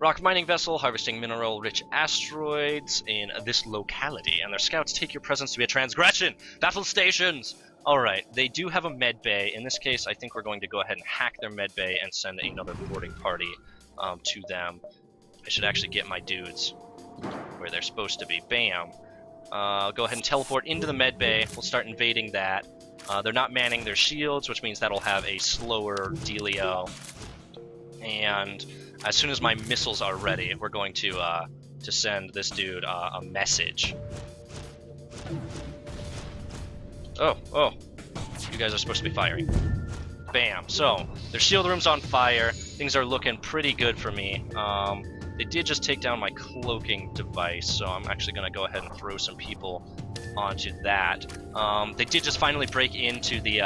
Rock mining vessel harvesting mineral-rich asteroids in this locality, and their scouts take your presence to be a transgression. Battle stations! Alright, they do have a med bay. In this case, I think we're going to go ahead and hack their med bay and send another boarding party to them. I should actually get my dudes where they're supposed to be. Bam. I'll go ahead and teleport into the med bay. We'll start invading that. They're not manning their shields, which means that'll have a slower dealio. And as soon as my missiles are ready, we're going to send this dude a message. Oh, you guys are supposed to be firing. Bam. So, their shield room's on fire. Things are looking pretty good for me. They did just take down my cloaking device, so I'm actually going to go ahead and throw some people onto that. They did just finally break into the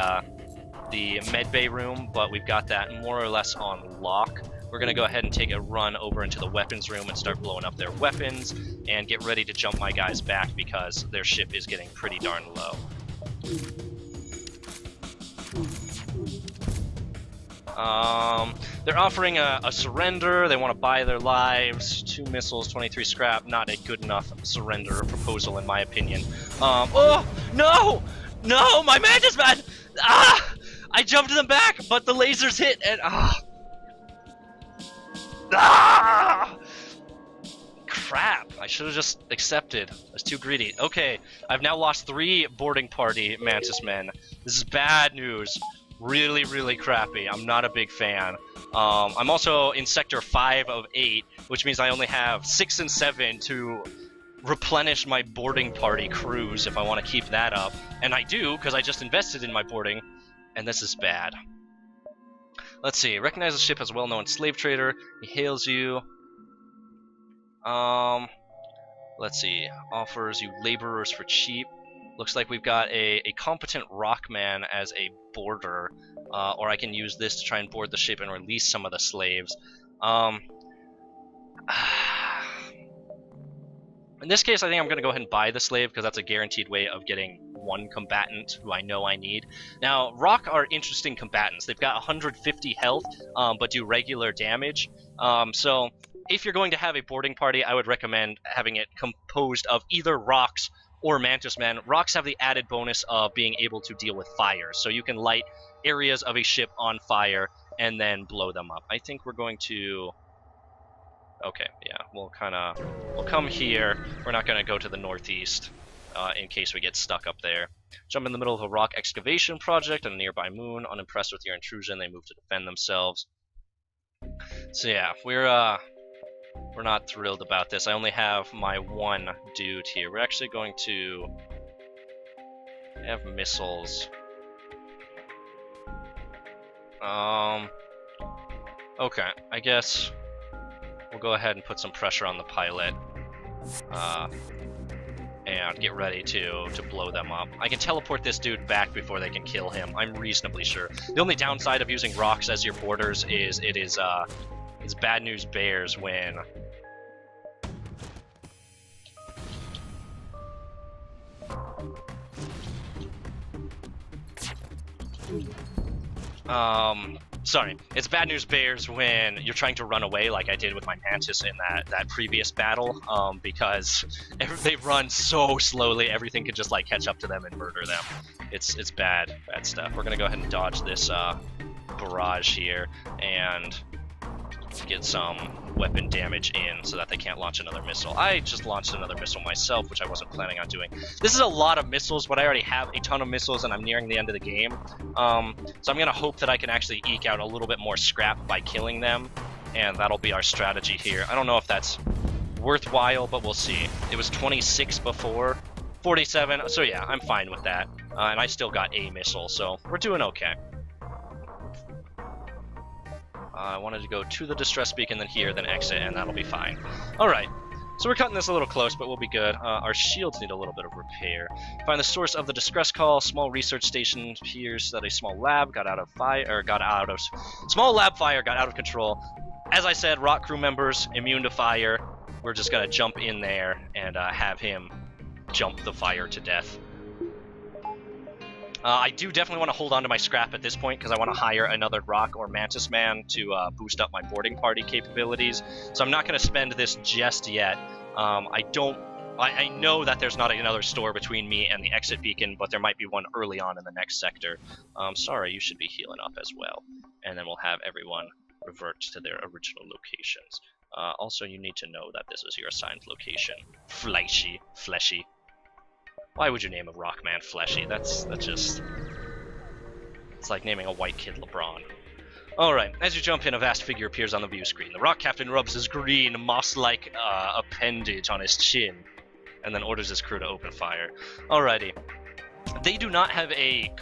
medbay room, but we've got that more or less on lock. We're going to go ahead and take a run over into the weapons room and start blowing up their weapons and get ready to jump my guys back because their ship is getting pretty darn low. They're offering a surrender. They want to buy their lives. 2 missiles, 23 scrap. Not a good enough surrender proposal, in my opinion. Oh, no! No, my Mantis, man! Ah! I jumped them back, but the lasers hit, and crap, I should have just accepted. I was too greedy. Okay, I've now lost 3 boarding party Mantis men. This is bad news. Really, really crappy. I'm not a big fan. I'm also in sector 5 of 8, which means I only have 6 and 7 to replenish my boarding party crews if I want to keep that up. And I do, because I just invested in my boarding, and this is bad. Let's see. Recognize the ship as a well-known slave trader. He hails you. Let's see. Offers you laborers for cheap. Looks like we've got a competent rockman as a boarder, or I can use this to try and board the ship and release some of the slaves. In this case, I think I'm going to go ahead and buy the slave because that's a guaranteed way of getting 1 combatant who I know I need. Now, Rock are interesting combatants. They've got 150 health, but do regular damage. So if you're going to have a boarding party, I would recommend having it composed of either Rocks or Mantis men. Rocks have the added bonus of being able to deal with fire, so you can light areas of a ship on fire and then blow them up. I think we're going to... Okay, yeah, we'll come here. We're not going to go to the northeast in case we get stuck up there. Jump in the middle of a rock excavation project on a nearby moon. Unimpressed with your intrusion, they move to defend themselves. So yeah, we're not thrilled about this. I only have my 1 dude here. We're actually going to have missiles. Okay, I guess we'll go ahead and put some pressure on the pilot and get ready to blow them up. I can teleport this dude back before they can kill him, I'm reasonably sure. The only downside of using Rocks as your boarders is it's bad news bears when sorry, it's bad news bears when you're trying to run away like I did with my Mantis in that previous battle, because they run so slowly, everything could just like catch up to them and murder them. It's bad stuff. We're gonna go ahead and dodge this barrage here and get some weapon damage in so that they can't launch another missile. I just launched another missile myself, which I wasn't planning on doing. This is a lot of missiles, but I already have a ton of missiles and I'm nearing the end of the game. So I'm going to hope that I can actually eke out a little bit more scrap by killing them, and that'll be our strategy here. I don't know if that's worthwhile, but we'll see. It was 26 before, 47, so yeah, I'm fine with that. And I still got a missile, so we're doing okay. I wanted to go to the distress beacon, then here, then exit, and that'll be fine. Alright, so we're cutting this a little close, but we'll be good. Our shields need a little bit of repair. Find the source of the distress call. Small research station appears that a small lab got out of small lab fire got out of control. As I said, Rock crew members immune to fire. We're just gonna jump in there and have him jump the fire to death. I do definitely want to hold on to my scrap at this point because I want to hire another Rock or Mantis man to boost up my boarding party capabilities. So I'm not going to spend this just yet. I know that there's not another store between me and the exit beacon, but there might be one early on in the next sector. Sorry, you should be healing up as well. And then we'll have everyone revert to their original locations. Also, you need to know that this is your assigned location. Fleischy. Fleshy. Why would you name a Rockman Fleischy? That's just... It's like naming a white kid LeBron. Alright, as you jump in, a vast figure appears on the view screen. The Rock Captain rubs his green, moss-like appendage on his chin, and then orders his crew to open fire. Alrighty. They do not have a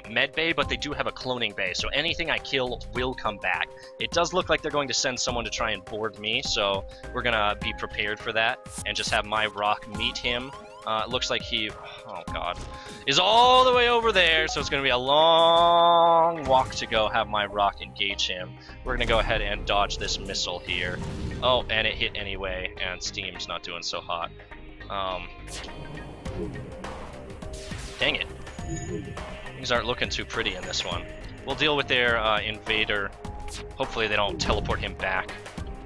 med bay, but they do have a cloning bay, so anything I kill will come back. It does look like they're going to send someone to try and board me, so we're gonna be prepared for that, and just have my Rock meet him. It looks like he, oh god, is all the way over there, so it's going to be a long walk to go have my Rock engage him. We're going to go ahead and dodge this missile here. Oh, and it hit anyway, and Steam's not doing so hot. Dang it. Things aren't looking too pretty in this one. We'll deal with their invader. Hopefully they don't teleport him back.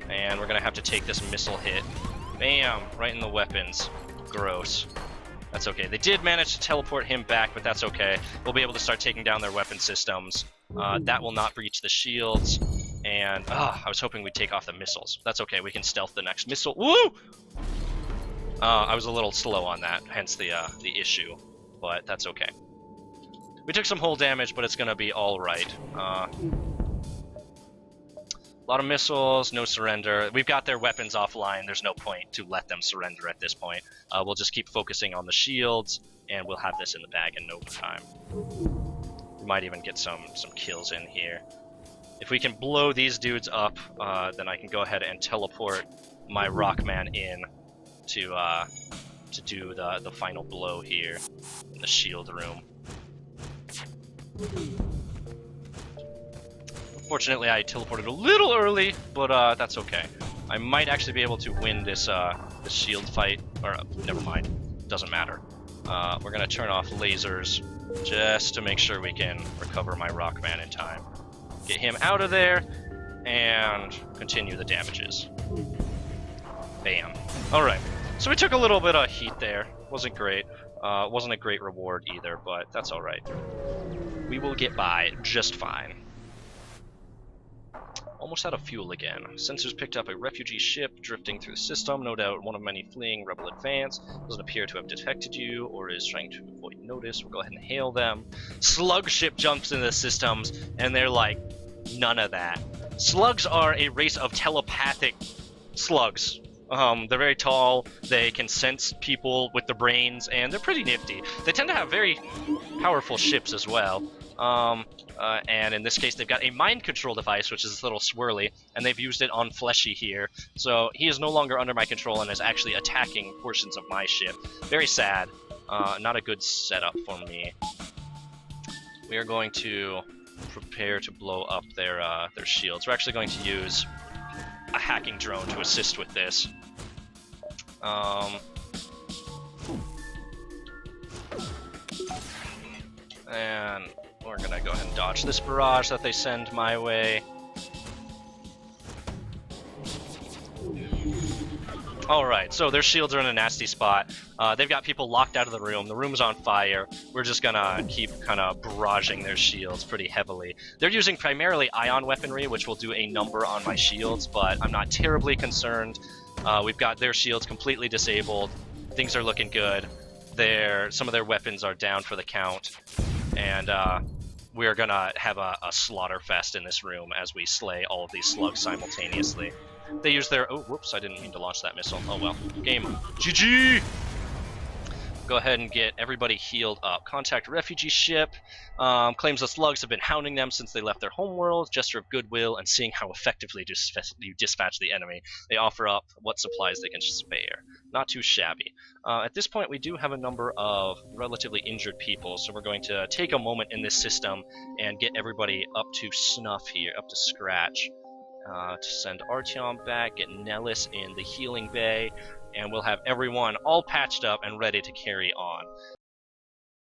And we're going to have to take this missile hit. Bam! Right in the weapons. Gross. That's okay. They did manage to teleport him back, but that's okay. We'll be able to start taking down their weapon systems. That will not breach the shields. And, I was hoping we'd take off the missiles. That's okay. We can stealth the next missile. Woo! I was a little slow on that, hence the issue. But that's okay. We took some hull damage, but it's going to be alright. A lot of missiles, no surrender. We've got their weapons offline. There's no point to let them surrender at this point. We'll just keep focusing on the shields, and we'll have this in the bag in no time. We might even get some kills in here. If we can blow these dudes up, then I can go ahead and teleport my Rockman in to do the final blow here in the shield room. Fortunately, I teleported a little early, but that's okay. I might actually be able to win this shield fight, or never mind, doesn't matter. We're gonna turn off lasers just to make sure we can recover my Rockman in time. Get him out of there, and continue the damages. Bam. Alright, so we took a little bit of heat there. Wasn't great. Wasn't a great reward either, but that's alright. We will get by just fine. Almost out of fuel again. Sensors picked up a refugee ship drifting through the system, no doubt one of many fleeing rebel advance. Doesn't appear to have detected you or is trying to avoid notice. We'll go ahead and hail them. Slug ship jumps into the systems, and they're like, none of that. Slugs are a race of telepathic slugs. They're very tall, they can sense people with their brains, and they're pretty nifty. They tend to have very powerful ships as well. And in this case, they've got a mind control device, which is this little swirly, and they've used it on Fleischy here. So he is no longer under my control and is actually attacking portions of my ship. Very sad. Not a good setup for me. We are going to prepare to blow up their shields. We're actually going to use a hacking drone to assist with this. And we're gonna go ahead and dodge this barrage that they send my way. Alright, so their shields are in a nasty spot. They've got people locked out of the room. The room's on fire. We're just gonna keep kind of barraging their shields pretty heavily. They're using primarily ion weaponry, which will do a number on my shields, but I'm not terribly concerned. We've got their shields completely disabled. Things are looking good. Some of their weapons are down for the count. And we're gonna have a slaughter fest in this room as we slay all of these slugs simultaneously. They use their... Oh, whoops, I didn't mean to launch that missile. Oh well. Game. GG! Go ahead and get everybody healed up. Contact refugee ship. Claims the slugs have been hounding them since they left their homeworld. Gesture of goodwill and seeing how effectively you dispatch the enemy. They offer up what supplies they can spare. Not too shabby. At this point, we do have a number of relatively injured people, so we're going to take a moment in this system and get everybody up to snuff here, up to scratch. To send Artyom back, get Nellis in the healing bay, and we'll have everyone all patched up and ready to carry on.